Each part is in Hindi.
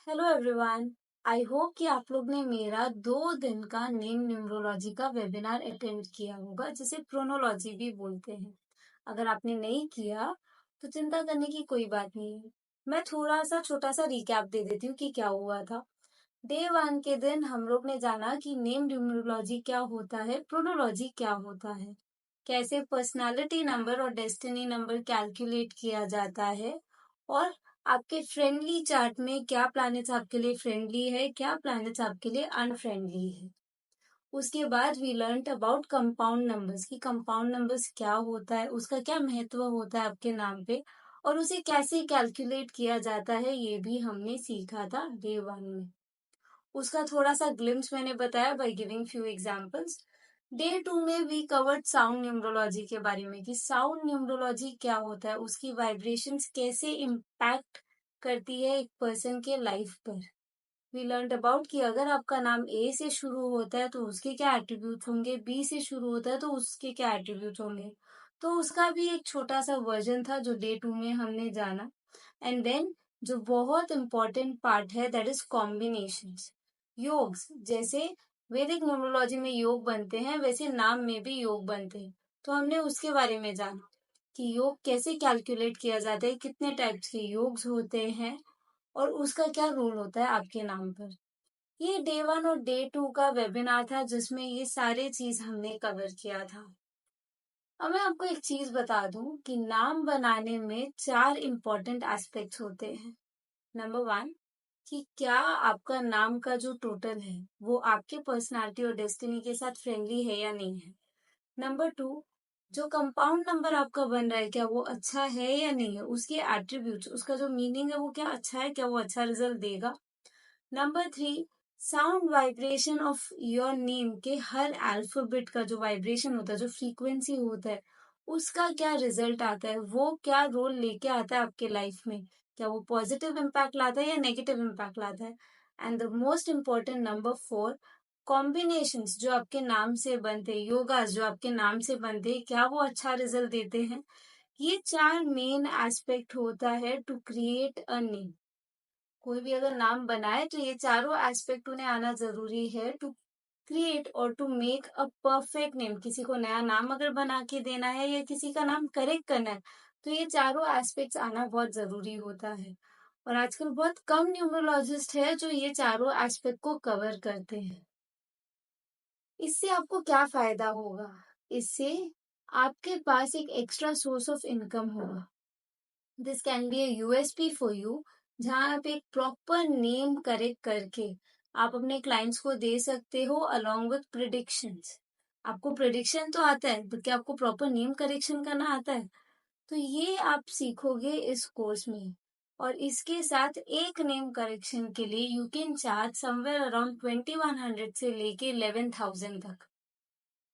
Hello everyone. आई होप कि आप लोग ने मेरा 2 दिन का नेम न्यूमरोलॉजी का वेबिनार अटेंड किया होगा, जिसे प्रोनोलॉजी भी बोलते हैं। अगर आपने नहीं किया तो चिंता करने की कोई बात नहीं है। मैं थोड़ा सा छोटा सा रिकैप दे देती हूँ कि क्या हुआ था। डे 1 के दिन हम लोग ने जाना कि नेम न्यूमरोलॉजी क्या होता है, प्रोनोलॉजी क्या होता है, कैसे पर्सनालिटी नंबर और डेस्टिनी नंबर कैलकुलेट किया जाता है, और आपके फ्रेंडली चार्ट में क्या प्लैनेट्स आपके लिए फ्रेंडली है, क्या प्लैनेट्स आपके लिए अनफ्रेंडली है। उसके बाद we learn about compound numbers कि कंपाउंड नंबर्स क्या होता है, उसका क्या महत्व होता है आपके नाम पे, और उसे कैसे कैलकुलेट किया जाता है, ये भी हमने सीखा था डे 1 में। उसका थोड़ा सा ग्लिम्स मैंने बताया by giving few examples. Day 2 में वी कवर्ड साउंड न्यूमरोलॉजी के बारे में कि साउंड न्यूमरोलॉजी क्या होता है, उसकी वाइब्रेशंस कैसे इम्पैक्ट करती है एक पर्सन के लाइफ पर। वी लर्न अबाउट कि अगर आपका नाम ए से शुरू होता है तो उसके क्या एट्रीब्यूट होंगे, बी से शुरू होता है तो उसके क्या एट्रीब्यूट होंगे। तो उसका भी एक छोटा सा वर्जन था जो डे 2 में हमने जाना। एंड देन जो बहुत इंपॉर्टेंट पार्ट है, दैट इज कॉम्बिनेशंस, योग्स। जैसे वैदिक न्यूमरोलॉजी में योग बनते हैं, वैसे नाम में भी योग बनते हैं। तो हमने उसके बारे में जाना कि योग कैसे कैलकुलेट किया जाता है, कितने टाइप्स के योग्स होते हैं, और उसका क्या रोल होता है आपके नाम पर। ये डे 1 और डे 2 का वेबिनार था जिसमें ये सारे चीज हमने कवर किया था। अब मैं आपको एक चीज बता दूं कि नाम बनाने में 4 इंपॉर्टेंट एस्पेक्ट्स होते हैं। नंबर 1, कि क्या आपका नाम का जो टोटल है वो आपके पर्सनालिटी और डेस्टिनी के साथ फ्रेंडली है या नहीं है। नंबर 2, जो कंपाउंड नंबर आपका बन रहा है क्या वो अच्छा है या नहीं है, उसके एट्रीब्यूट्स, उसका जो मीनिंग है वो क्या अच्छा है, क्या वो अच्छा रिजल्ट देगा। Number 3, sound vibration of your name के हर अल्फाबेट का जो वाइब्रेशन होता है, जो फ्रीक्वेंसी होता है, उसका क्या रिजल्ट आता है, वो क्या रोल लेके आता है आपके लाइफ में, क्या वो पॉजिटिव इम्पैक्ट लाता है या नेगेटिव इम्पैक्ट लाता है। And the most important number 4, combinations जो आपके नाम से बनते हैं, योगास जो आपके नाम से बनते हैं, क्या वो अच्छा रिजल्ट देते हैं। ये 4 मेन एस्पेक्ट होता है टू क्रिएट अ नेम। कोई भी अगर नाम बनाए तो ये चारों एस्पेक्ट उन्हें आना जरूरी है टू क्रिएट और to make a perfect name. किसी को नया नाम अगर बना के देना है या किसी का नाम करेक्ट करना है तो ये चारों एस्पेक्ट्स आना बहुत जरूरी होता है। और आजकल बहुत कम न्यूमरोलॉजिस्ट है जो ये चारों एस्पेक्ट को कवर करते हैं। इससे आपको क्या फायदा होगा? इससे आपके पास एक एक्स्ट्रा सोर्स ऑफ इनकम होगा। This can be a USP for you, जहां आप एक प्रॉपर नेम करेक्ट करके आप अपने क्लाइंट्स को दे सकते हो अलोंग विथ प्रिडिक्शंस। आपको प्रिडिक्शन तो आता है, बट क्या आपको प्रॉपर नेम करेक्शन करना आता है? तो ये आप सीखोगे इस कोर्स में। और इसके साथ एक नेम करेक्शन के लिए you can charge somewhere around 2100 से लेके 11,000 तक,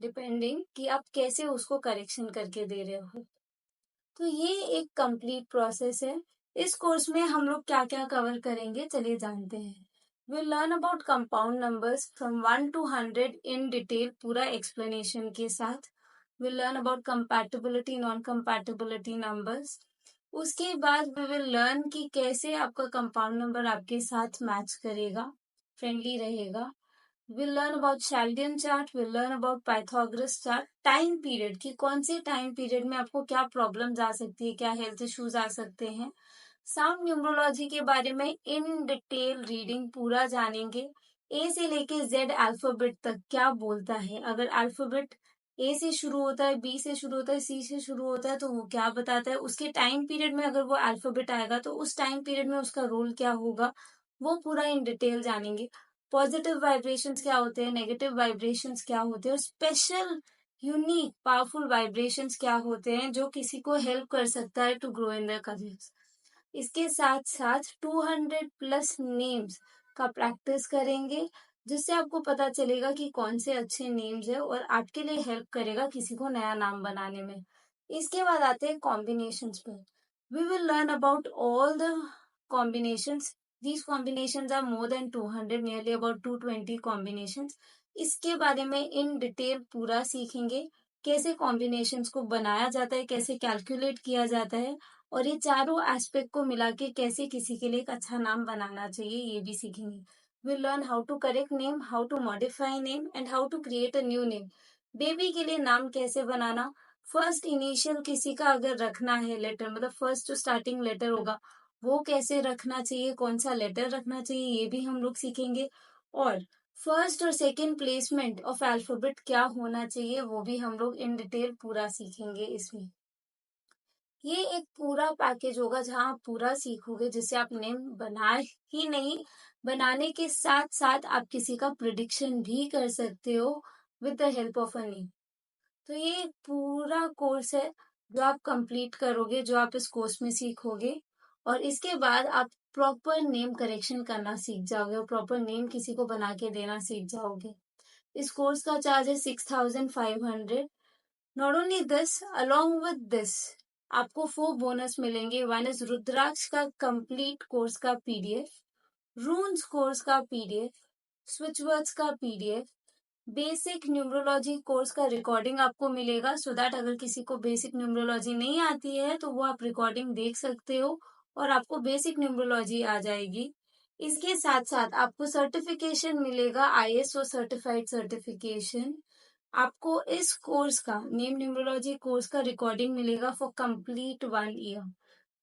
डिपेंडिंग कि आप कैसे उसको करेक्शन करके दे रहे हो। तो ये एक कंप्लीट प्रोसेस है। इस कोर्स में हम लोग क्या क्या कवर करेंगे, चलिए जानते हैं। Will learn about compound numbers from 1 to 100 in detail, पूरा एक्सप्लेनेशन के साथ। Will learn about compatibility, non compatibility numbers. उसके बाद वी विल लर्न कि कैसे आपका कंपाउंड नंबर आपके साथ मैच करेगा, फ्रेंडली रहेगा। We'll learn about Chaldean chart, we'll learn about Pythagoras chart, time period कि कौन से टाइम पीरियड में आपको क्या प्रॉब्लम्स आ सकती है, क्या हेल्थ इश्यूज आ सकते हैं। साउंड न्यूमरोलॉजी के बारे में इन डिटेल रीडिंग पूरा जानेंगे। ए से लेके जेड अल्फाबेट तक क्या बोलता है, अगर अल्फाबेट ए से शुरू होता है, बी से शुरू होता है, सी से शुरू होता है तो वो क्या बताता है। उसके टाइम पीरियड में अगर वो अल्फाबेट आएगा तो उस टाइम पीरियड में उसका रोल क्या होगा, वो पूरा इन डिटेल जानेंगे। पॉजिटिव वाइब्रेशंस क्या होते हैं, नेगेटिव वाइब्रेशंस क्या होते हैं, और स्पेशल यूनिक पावरफुल वाइब्रेशंस क्या होते हैं जो किसी को हेल्प कर सकता है to grow in the career. इसके साथ साथ 200+ नेम्स का प्रैक्टिस करेंगे, जिससे आपको पता चलेगा कि कौन से अच्छे नेम्स है और आपके लिए हेल्प करेगा किसी को नया नाम बनाने में। इसके बाद आते हैं कॉम्बिनेशंस पर। We will learn about all the combinations. These combinations are more than 200, nearly about 220 combinations. इसके बारे में इन डिटेल पूरा सीखेंगे, कैसे कॉम्बिनेशंस को बनाया जाता है, कैसे कैलकुलेट किया जाता है, और ये चारों एस्पेक्ट को मिला के कैसे किसी के लिए एक अच्छा नाम बनाना चाहिए ये भी सीखेंगे। We'll learn how to correct name, how to modify name and how to create a new name. Baby के लिए नाम कैसे बनाना, फर्स्ट इनिशियल किसी का अगर रखना है लेटर, मतलब फर्स्ट जो स्टार्टिंग लेटर होगा वो कैसे रखना चाहिए, कौन सा लेटर रखना चाहिए, ये भी हम लोग सीखेंगे। और फर्स्ट और सेकंड प्लेसमेंट ऑफ अल्फाबेट क्या होना चाहिए वो भी हम लोग इन डिटेल पूरा सीखेंगे इसमें। ये एक पूरा पैकेज होगा जहां आप पूरा सीखोगे, जिससे आप नेम बनाए ही नहीं, बनाने के साथ साथ आप किसी का प्रिडिक्शन भी कर सकते हो with the help of a name. तो ये एक पूरा कोर्स है जो आप कंप्लीट करोगे, जो आप इस कोर्स में सीखोगे, और इसके बाद आप प्रॉपर नेम करेक्शन करना सीख जाओगे और प्रॉपर नेम किसी को बना के देना सीख जाओगे। इस कोर्स का चार्ज है 6,500। Not only this, along with this आपको 4 बोनस मिलेंगे। वन इज रुद्राक्ष का कंप्लीट कोर्स का पीडीएफ, रून्स कोर्स का पीडीएफ, स्विच वर्ड्स का पीडीएफ, बेसिक न्यूमरोलॉजी कोर्स का रिकॉर्डिंग आपको मिलेगा, सो दैट अगर किसी को बेसिक न्यूमरोलॉजी नहीं आती है तो वो आप रिकॉर्डिंग देख सकते हो और आपको बेसिक न्यूमरोलॉजी आ जाएगी। इसके साथ साथ आपको सर्टिफिकेशन मिलेगा, आईएसओ सर्टिफाइड सर्टिफिकेशन। आपको इस कोर्स का, नेम न्यूमरोलॉजी कोर्स का रिकॉर्डिंग मिलेगा फॉर कंप्लीट 1 ईयर।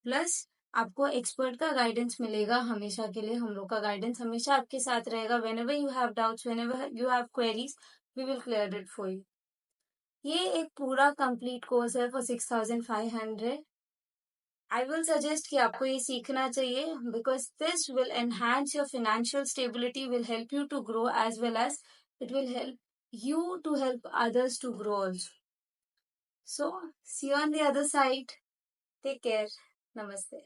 प्लस आपको एक्सपर्ट का गाइडेंस मिलेगा हमेशा के लिए। हम लोग का गाइडेंस हमेशा आपके साथ रहेगा। Whenever you have doubts, whenever you have queries, we will clear it for you. ये एक पूरा कंप्लीट कोर्स है फॉर 6,500। आई विल सजेस्ट कि आपको ये सीखना चाहिए because this will enhance your financial stability, will help you to grow as well as it will help you to help others to grow also. So, see you on the other side. Take care. Namaste.